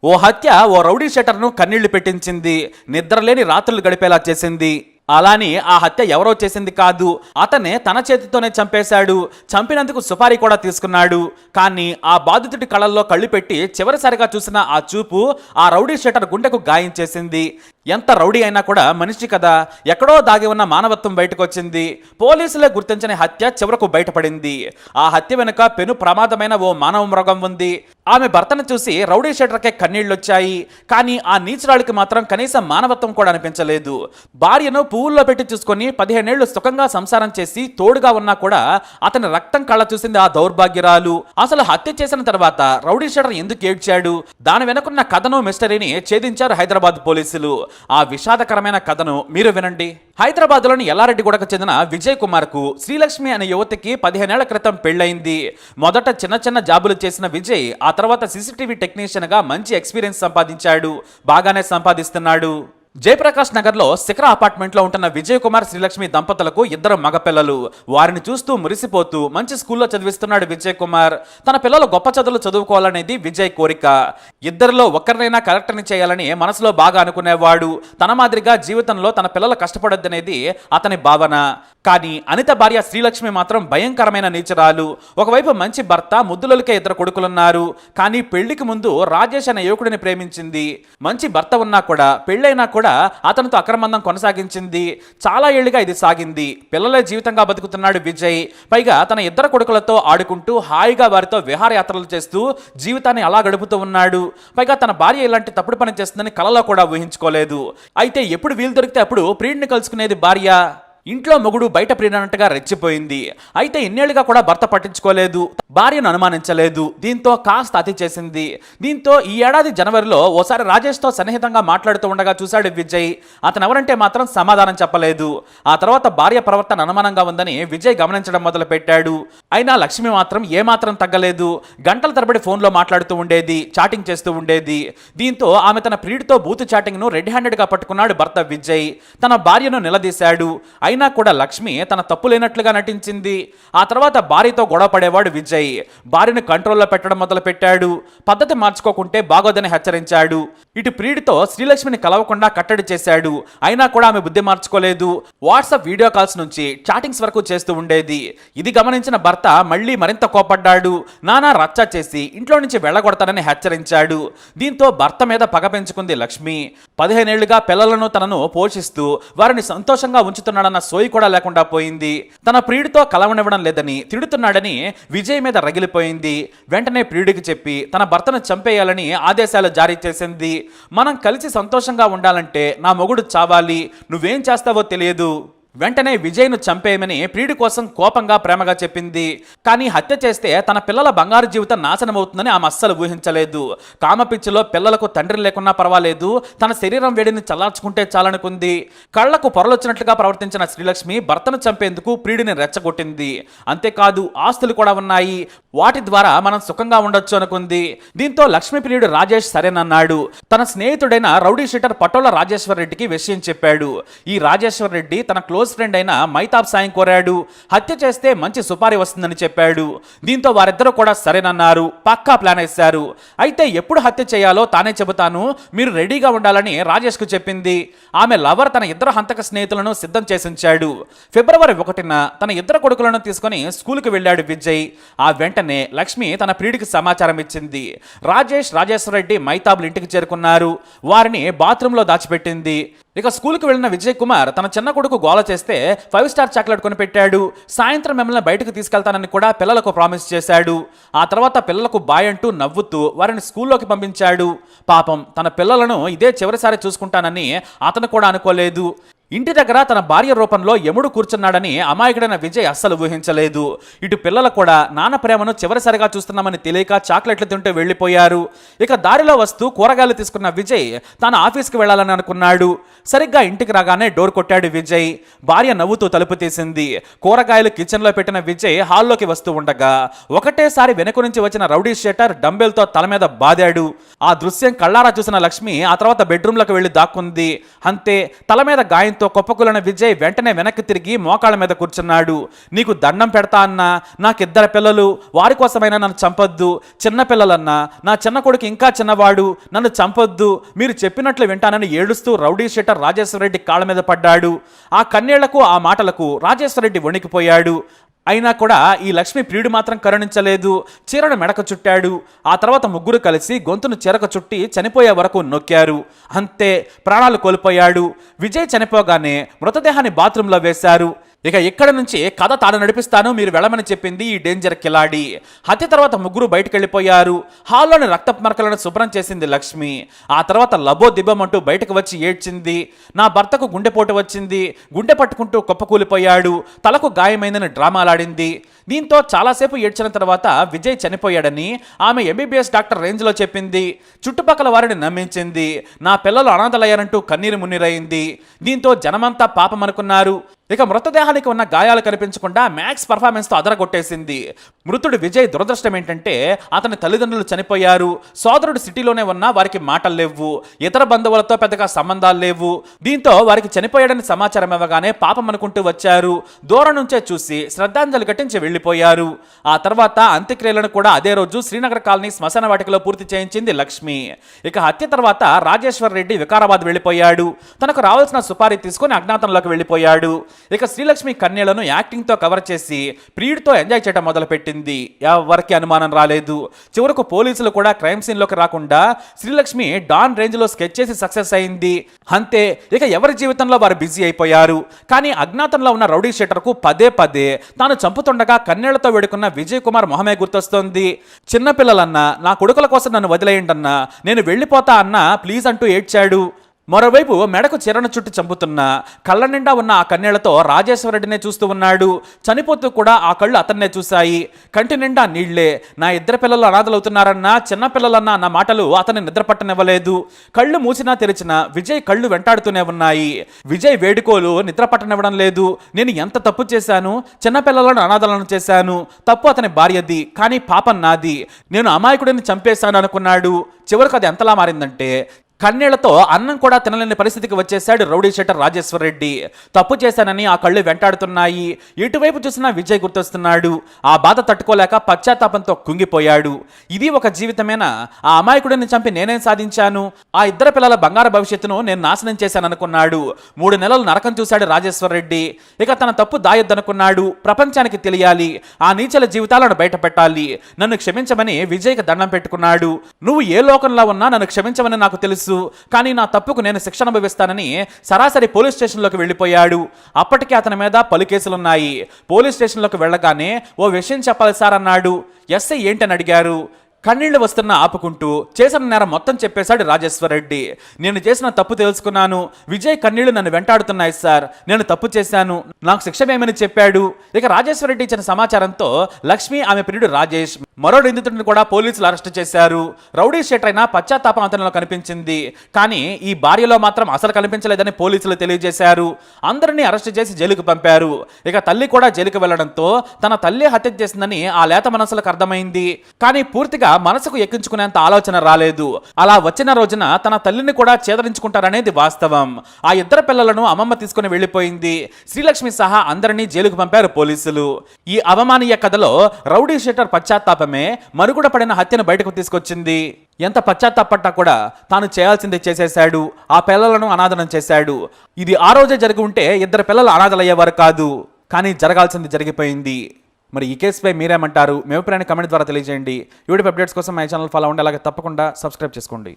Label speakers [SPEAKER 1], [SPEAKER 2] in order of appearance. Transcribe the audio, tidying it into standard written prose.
[SPEAKER 1] ఓ హత్య ఓ రౌడీ షెటర్ను కన్నీళ్లు పెట్టించింది, నిద్రలేని రాత్రులు గడిపేలా చేసింది. అలాని ఆ హత్య ఎవరో చేసింది కాదు, అతనే తన చేతితోనే చంపేశాడు. చంపినందుకు సుపారీ కూడా తీసుకున్నాడు. కానీ ఆ బాధితుడి కళ్ళల్లో కళ్ళు పెట్టి చివరిసారిగా చూసిన ఆ చూపు ఆ రౌడీ షెటర్ గుండెకు గాయం చేసింది. ఎంత రౌడీ అయినా కూడా మనిషి కదా, ఎక్కడో దాగి ఉన్న మానవత్వం బయటకు వచ్చింది. పోలీసులే గుర్తించని హత్య చివరకు బయటపడింది. ఆ హత్య వెనుక పెను ప్రమాదమైన ఓ మానవ మృగం ఉంది. ఆమె భర్తను చూసి రౌడీ షెటర్కే కన్నీళ్లొచ్చాయి. కానీ ఆ నీచురాలికి మాత్రం కనీసం మానవత్వం కూడా అనిపించలేదు. భార్యను పువ్వుల్లో పెట్టి చూసుకొని 15 ఏళ్లు సుఖంగా సంసారం చేసి తోడుగా ఉన్నా కూడా అతని రక్తం కళ్ళ చూసింది ఆ దౌర్భాగ్యరాలు. అసలు హత్య చేసిన తర్వాత రౌడీ షెటర్ ఎందుకు ఏడ్చాడు, దాని వెనుకున్న కథను మిస్టరీని ఛేదించారు హైదరాబాద్ పోలీసులు. ఆ విషాదకరమైన కథను మీరు వినండి. హైదరాబాద్లోని ఎల్లారెడ్డిగూడకు చెందిన విజయ్ కుమార్ కు శ్రీలక్ష్మి అనే యువతికి 15 ఏళ్ల క్రితం పెళ్లైంది. మొదట చిన్న చిన్న జాబులు చేసిన విజయ్ ఆ తర్వాత సీసీటీవీ టెక్నీషియన్ గా మంచి ఎక్స్పీరియన్స్ సంపాదించాడు, బాగానే సంపాదిస్తున్నాడు. జయప్రకాష్ నగర్ లో శిఖర అపార్ట్మెంట్ లో ఉంటున్న విజయ్ కుమార్ శ్రీలక్ష్మి దంపతులకు 2 మగపిల్లలు. వారిని చూస్తూ మురిసిపోతూ మంచి స్కూల్లో చదివిస్తున్నాడు విజయ్ కుమార్. తన పిల్లలు గొప్ప చదువులు చదువుకోవాలనేది విజయ్ కోరిక. ఇద్దరిలో ఒక్కరినైనా కలెక్టర్ని చేయాలని మనసులో బాగా అనుకునేవాడు. తన మాదిరిగా జీవితంలో తన పిల్లలు కష్టపడొద్దనేది అతని భావన. కానీ అనిత భార్య శ్రీలక్ష్మి మాత్రం భయంకరమైన నీచురాలు. ఒకవైపు మంచి భర్త, ముద్దులకే 2 కొడుకులున్నారు. కానీ పెళ్లికి ముందు రాజేష్ అనే యువకుడిని ప్రేమించింది. మంచి భర్త ఉన్నా కూడా, పెళ్ళైనా కూడా అతనితో అక్రమందం కొనసాగించింది. చాలా ఏళ్లుగా ఇది సాగింది. పిల్లలే జీవితంగా బతుకుతున్నాడు విజయ్. పైగా తన 2 కొడుకులతో ఆడుకుంటూ హాయిగా వారితో విహారయాత్రలు చేస్తూ జీవితాన్ని అలా గడుపుతూ ఉన్నాడు. పైగా తన భార్య ఇలాంటి తప్పుడు పని చేస్తుందని కలలో కూడా ఊహించుకోలేదు. అయితే ఎప్పుడు వీలు దొరికితే అప్పుడు ప్రియుడిని కలుసుకునేది భార్య. ఇంట్లో మొగుడు బయట ప్రియుడన్నట్టుగా రెచ్చిపోయింది. అయితే ఇన్నేళ్లుగా కూడా భర్త పట్టించుకోలేదు, భార్యను అనుమానించలేదు. దీంతో కాస్త అతి చేసింది. దీంతో ఈ ఏడాది జనవరిలో ఓసారి రాజేష్తో సన్నిహితంగా మాట్లాడుతూ ఉండగా చూశాడు విజయ్. అతను ఎవరంటే మాత్రం సమాధానం చెప్పలేదు. ఆ తర్వాత భార్య ప్రవర్తన అనుమానంగా ఉందని విజయ్ గమనించడం మొదలు పెట్టాడు. అయినా లక్ష్మి మాత్రం ఏమాత్రం తగ్గలేదు. గంటల తరబడి ఫోన్లో మాట్లాడుతూ ఉండేది, చాటింగ్ చేస్తూ ఉండేది. దీంతో ఆమె తన ప్రియుడితో బూతు చాటింగ్ ను రెడ్ హ్యాండెడ్ గా పట్టుకున్నాడు భర్త విజయ్. తన భార్యను నిలదీశాడు. అయినా కూడా లక్ష్మి తన తప్పు లేనట్లుగా నటించింది. ఆ తర్వాత భార్యతో గొడవ పడేవాడు విజయ్. భార్యను కంట్రోల్లో పెట్టడం మొదలు పెట్టాడు. పద్ధతి మార్చుకోకుంటే బాగోదని హెచ్చరించాడు. ఇటు ప్రియుడితో శ్రీలక్ష్మిని కలవకుండా కట్టడి చేశాడు. అయినా కూడా ఆమె బుద్ధి మార్చుకోలేదు. వాట్సాప్ వీడియో కాల్స్ నుంచి చాటింగ్స్ వరకు చేస్తూ ఉండేది. ఇది గమనించిన భర్త మళ్ళీ మరింత కోపడ్డాడు. నానా రచ్చ చేసి ఇంట్లో నుంచి వెళ్ళగొడతానని హెచ్చరించాడు. దీంతో భర్త మీద పగ పెంచుకుంది లక్ష్మి. 15 ఏళ్లుగా పిల్లలను తనను పోషిస్తూ వారిని సంతోషంగా ఉంచుతున్నాడన్న సోయి కూడా లేకుండా పోయింది. తన ప్రియుడితో కలవనివ్వడం లేదని తిడుతున్నాడని విజయ్ మీద రగిలిపోయింది. వెంటనే ప్రియుడికి చెప్పి తన భర్తను చంపేయాలని ఆదేశాలు జారీ చేసింది. మనం కలిసి సంతోషంగా ఉండాలంటే నా మొగుడు చావాలి, నువ్వేం చేస్తావో తెలియదు. వెంటనే విజయ్ను చంపేయమని ప్రియుడి కోసం కోపంగా ప్రేమగా చెప్పింది. కానీ హత్య చేస్తే తన పిల్లల బంగారు జీవితం నాశనమవుతుందని ఆమె అస్సలు ఊహించలేదు. కామపిచ్చిలో పిల్లలకు తండ్రి లేకున్నా పర్వాలేదు, తన శరీరం వేడిని చల్లార్చుకుంటే చాలనుకుంది. కళ్లకు పొరలొచ్చినట్లుగా ప్రవర్తించిన శ్రీలక్ష్మి భర్తను చంపేందుకు ప్రియుడిని రెచ్చగొట్టింది. అంతేకాదు ఆస్తులు కూడా ఉన్నాయి, వాటి ద్వారా మనం సుఖంగా ఉండొచ్చు అనుకుంది. దీంతో లక్ష్మి ప్రియుడు రాజేష్ సరేనన్నాడు. తన స్నేహితుడైన రౌడీ షీటర్ పటోల రాజేశ్వర్ రెడ్డికి విషయం చెప్పాడు. ఈ రాజేశ్వర్ రెడ్డి తన క్లోజ్ ఫ్రెండ్ అయిన మైతాబ్ సాయం కోరాడు. హత్య చేస్తే మంచి సుపారీ వస్తుందని చెప్పాడు. దీంతో వారిద్దరూ కూడా సరేనన్నారు. పక్కా ప్లాన్ వేశారు. అయితే ఎప్పుడు హత్య చేయాలో తానే చెబుతాను, మీరు రెడీగా ఉండాలని రాజేష్ కు చెప్పింది. ఆమె లవర్ తన 2 హంతక స్నేహితులను సిద్ధం చేసించాడు. ఫిబ్రవరి 1న తన 2 కొడుకులను తీసుకుని స్కూల్కి వెళ్ళాడు విజయ్. ఆ వెంటనే లక్ష్మి తన ప్రియుడికి సమాచారం ఇచ్చింది. రాజేష్, రాజేశ్వర రెడ్డి మైతాబులు ఇంటికి చేరుకున్నారు. వారిని బాత్రూంలో దాచిపెట్టింది. ఇక స్కూల్కి వెళ్ళిన విజయ్ కుమార్ తన చిన్న కొడుకు గోల చేస్తే 5 స్టార్ చాక్లెట్ కొనిపెట్టాడు. సాయంత్రం మిమ్మల్ని బయటకు తీసుకెళ్తానని కూడా పిల్లలకు ప్రామిస్ చేశాడు. ఆ తర్వాత పిల్లలకు బాయ్ అంటూ నవ్వుతూ వారిని స్కూల్లోకి పంపించాడు. పాపం తన పిల్లలను ఇదే చివరిసారి చూసుకుంటానని అతను కూడా అనుకోలేదు. ఇంటి దగ్గర తన భార్య రూపంలో యముడు కూర్చున్నాడని అమాయకుడైన విజయ్ అస్సలు ఊహించలేదు. ఇటు పిల్లలు కూడా నాన్న ప్రేమను చివరిసారిగా చూస్తున్నామని తెలియక చాక్లెట్లు తింటూ వెళ్లిపోయారు. ఇక దారిలో వస్తూ కూరగాయలు తీసుకున్న విజయ్ తన ఆఫీస్కి వెళ్లాలని అనుకున్నాడు. సరిగ్గా ఇంటికి రాగానే డోర్ కొట్టాడు విజయ్. భార్య నవ్వుతూ తలుపు తీసింది. కూరగాయలు కిచెన్లో పెట్టిన విజయ్ హాల్లోకి వస్తూ ఉండగా ఒకటేసారి వెనుక నుంచి వచ్చిన రౌడీ షెటర్ డంబెల్తో తల మీద బాదాడు. ఆ దృశ్యం కళ్ళారా చూసిన లక్ష్మి ఆ తర్వాత బెడ్రూమ్లోకి వెళ్లి దాక్కుంది. అంతే, తల మీద గాయం గాయంతో కుప్పకూలిన విజయ్ వెంటనే వెనక్కి తిరిగి మోకాళ్ళ మీద కూర్చున్నాడు. నీకు దండం పెడతా అన్నా, నాకిద్దరు పిల్లలు, వారి కోసమైనా నన్ను చంపొద్దు. చిన్న పిల్లలన్నా, నా చిన్న కొడుకు ఇంకా చిన్నవాడు, నన్ను చంపొద్దు, మీరు చెప్పినట్లు వింటానని ఏడుస్తూ రౌడీ షీటర్ రాజేశ్వరరెడ్డి కాళ్ళ మీద పడ్డాడు. ఆ కన్నీళ్లకు ఆ మాటలకు రాజేశ్వరరెడ్డి వణికిపోయాడు. అయినా కూడా ఈ లక్ష్మి ప్రియుడు మాత్రం కరుణించలేదు. చీరను మెడక చుట్టాడు. ఆ తర్వాత ముగ్గురు కలిసి గొంతును చెరక చుట్టి చనిపోయే వరకు నొక్కారు. అంతే, ప్రాణాలు కోల్పోయాడు. విజయ్ చనిపోగానే మృతదేహాన్ని బాత్రూంలో వేశారు. ఇక ఇక్కడ నుంచి కథ తాను నడిపిస్తాను, మీరు వెళ్ళమని చెప్పింది ఈ డేంజర్ కిలాడి. హత్య తర్వాత ముగ్గురు బయటకు వెళ్ళిపోయారు. హాల్లోని రక్తపు మరకలను శుభ్రం చేసింది లక్ష్మి. ఆ తర్వాత లబో దిబ్బమంటూ బయటకు వచ్చి ఏడ్చింది. నా భర్తకు గుండెపోటు వచ్చింది, గుండె పట్టుకుంటూ కుప్పకూలిపోయాడు, తలకు గాయమైందని డ్రామాలాడింది. దీంతో చాలాసేపు ఏడ్చిన తర్వాత విజయ్ చనిపోయాడని ఆమె ఎంబీబీఎస్ డాక్టర్ రేంజ్లో చెప్పింది. చుట్టుపక్కల వారిని నమ్మించింది. నా పిల్లలు అనాథలయ్యారంటూ కన్నీరు మున్నీరైంది. దీంతో జనమంతా పాపం అనుకున్నారు. ఇక మృతదేహానికి ఉన్న గాయాలు కనిపించకుండా మ్యాక్స్ పర్ఫార్మెన్స్తో అదరగొట్టేసింది. మృతుడు విజయ్ దురదృష్టం ఏంటంటే అతని తల్లిదండ్రులు చనిపోయారు. సోదరుడు సిటీలోనే ఉన్నా వారికి మాటలు లేవు. ఇతర బంధువులతో పెద్దగా సంబంధాలు లేవు. దీంతో వారికి చనిపోయాడని సమాచారం ఇవ్వగానే పాపం అనుకుంటూ వచ్చారు. దూరం నుంచే చూసి శ్రద్ధాంజలి ఘటించి వెళ్లిపోయారు. ఆ తర్వాత అంత్యక్రియలను కూడా అదే రోజు శ్రీనగర్ కాలనీ శ్మశాన వాటికలో పూర్తి చేయించింది లక్ష్మి. ఇక హత్య తర్వాత రాజేశ్వర్ రెడ్డి వికారాబాద్ వెళ్లిపోయాడు. తనకు రావాల్సిన సుపారీ తీసుకుని అజ్ఞాతంలోకి వెళ్లిపోయాడు. ఇక శ్రీలక్ష్మి కన్యలను యాక్టింగ్తో కవర్ చేసి ప్రియుడితో ఎంజాయ్ చేయడం మొదలుపెట్టింది. ఎవరికి అనుమానం రాలేదు. చివరకు పోలీసులు కూడా క్రైమ్ సీన్లోకి రాకుండా శ్రీలక్ష్మి డాన్ రేంజ్లో స్కెచ్ చేసి సక్సెస్ అయింది. అంతే, ఇక ఎవరి జీవితంలో వారు బిజీ అయిపోయారు. కానీ అజ్ఞాతంలో ఉన్న రౌడీ షీటర్కు పదే పదే తాను చంపుతుండగా కన్నీళ్లతో వేడుకున్న విజయ్ కుమార్ మొహమే గుర్తొస్తోంది. చిన్నపిల్లలన్నా, నా కొడుకుల కోసం నన్ను వదిలేయండన్నా, నేను వెళ్ళిపోతా అన్నా ప్లీజ్ అంటూ ఏడ్చాడు. మరోవైపు మెడకు చీరను చుట్టి చంపుతున్న కళ్ళ నిండా ఉన్న ఆ కన్నీళ్లతో రాజేశ్వరరెడ్డినే చూస్తూ ఉన్నాడు. చనిపోతూ కూడా ఆ కళ్ళు అతన్నే చూశాయి. కంటి నిండా నీళ్లే. నా ఇద్దరు పిల్లలు అనాథలవుతున్నారన్నా, చిన్న పిల్లలన్నా అన్న మాటలు అతన్ని నిద్రపట్టనివ్వలేదు. కళ్ళు మూసినా తెరిచినా విజయ్ కళ్ళు వెంటాడుతూనే ఉన్నాయి. విజయ్ వేడుకోలు నిద్రపట్టనివ్వడం లేదు. నేను ఎంత తప్పు చేశాను, చిన్నపిల్లలను అనాథలను చేశాను. తప్పు అతని భార్యది, కానీ పాపం నాది. నేను అమాయకుడిని చంపేశాను అనుకున్నాడు. చివరికి అది ఎంతలా మారిందంటే కన్నీళ్లతో అన్నం కూడా తినలేని పరిస్థితికి వచ్చేశాడు రౌడీ షీటర్ రాజేశ్వర్ రెడ్డి. తప్పు చేశానని ఆ కళ్ళు వెంటాడుతున్నాయి. ఎటువైపు చూసినా విజయ్ గుర్తొస్తున్నాడు. ఆ బాధ తట్టుకోలేక పశ్చాత్తాపంతో కుంగిపోయాడు. ఇది ఒక జీవితమేనా? ఆ అమాయకుడిని చంపి నేనేం సాధించాను? ఆ ఇద్దరు పిల్లల బంగారు భవిష్యత్తును నేను నాశనం చేశాను అనుకున్నాడు. 3 నెలలు నరకం చూశాడు రాజేశ్వర్ రెడ్డి. ఇక తన తప్పు దాయొద్దనుకున్నాడు. ప్రపంచానికి తెలియాలి, ఆ నీచల జీవితాలను బయట పెట్టాలి. నన్ను క్షమించమని విజయ్కి దండం పెట్టుకున్నాడు. నువ్వు ఏ లోకంలో ఉన్నా నన్ను క్షమించమని నాకు తెలుసు, కానీ నా తప్పుకు నేను శిక్ష అనుభవిస్తానని సరాసరి పోలీస్ స్టేషన్లోకి వెళ్ళిపోయాడు. అప్పటికే అతని మీద పలు కేసులున్నాయి. పోలీస్ స్టేషన్లోకి వెళ్ళగానే ఓ విషయం చెప్పాలి సార్ అన్నాడు. ఎస్ఐ ఏంటని అడిగారు. కన్నీళ్లు వస్తున్నా ఆపుకుంటూ చేసిన నేరం మొత్తం చెప్పేశాడు రాజేశ్వర్ రెడ్డి. నేను చేసిన తప్పు తెలుసుకున్నాను. విజయ్ కన్నీళ్లు నన్ను వెంటాడుతున్నాయి సార్. నేను తప్పు చేశాను, నాకు శిక్ష వేయమని చెప్పాడు. ఇక రాజేశ్వర్ రెడ్డి ఇచ్చిన సమాచారంతో లక్ష్మి, ఆమె ప్రియుడు రాజేష్, మరో నిందితుడిని కూడా పోలీసులు అరెస్ట్ చేశారు. రౌడీ షీటర్ అయినా పశ్చాత్తాపం అతనిలో కనిపించింది. కానీ ఈ భార్యలో మాత్రం అసలు కనిపించలేదని పోలీసులు తెలియజేశారు. అందరినీ అరెస్ట్ చేసి జైలుకు పంపారు. ఇక తల్లి కూడా జైలుకు వెళ్లడంతో తన తల్లి హత్య చేసిందని ఆ లేత మనసులకు అర్థమైంది. కానీ పూర్తిగా మనసుకు ఎక్కించుకునేంత ఆలోచన రాలేదు. అలా వచ్చిన రోజున తన తల్లిని కూడా చేదరించుకుంటారనేది వాస్తవం. ఆ ఇద్దరు పిల్లలను అమ్మమ్మ తీసుకుని వెళ్లిపోయింది. శ్రీలక్ష్మి సహా అందరినీ జైలుకు పంపారు పోలీసులు. ఈ అవమానీయ కథలో రౌడీ షీటర్ పశ్చాత్తాపమే మరుగుడ పడిన హత్యను బయటకు తీసుకొచ్చింది. ఎంత పశ్చాత్తాపడ్డా కూడా తాను చేయాల్సింది చేసేశాడు. ఆ పిల్లలను అనాథనం చేశాడు. ఇది ఆ రోజే జరిగి ఉంటే ఇద్దరు పిల్లలు అనాథలయ్యేవారు కాదు. కానీ జరగాల్సింది జరిగిపోయింది. మరి ఈ కేసుపై మీరేమంటారు? మీ అభిప్రాయాన్ని కమెంట్ ద్వారా తెలియజేయండి. యూట్యూబ్ అప్డేట్స్ కోసం మై ఛానల్ ఫాలో అవ్వండి. అలాగే తప్పకుండా సబ్స్క్రైబ్ చేసుకోండి.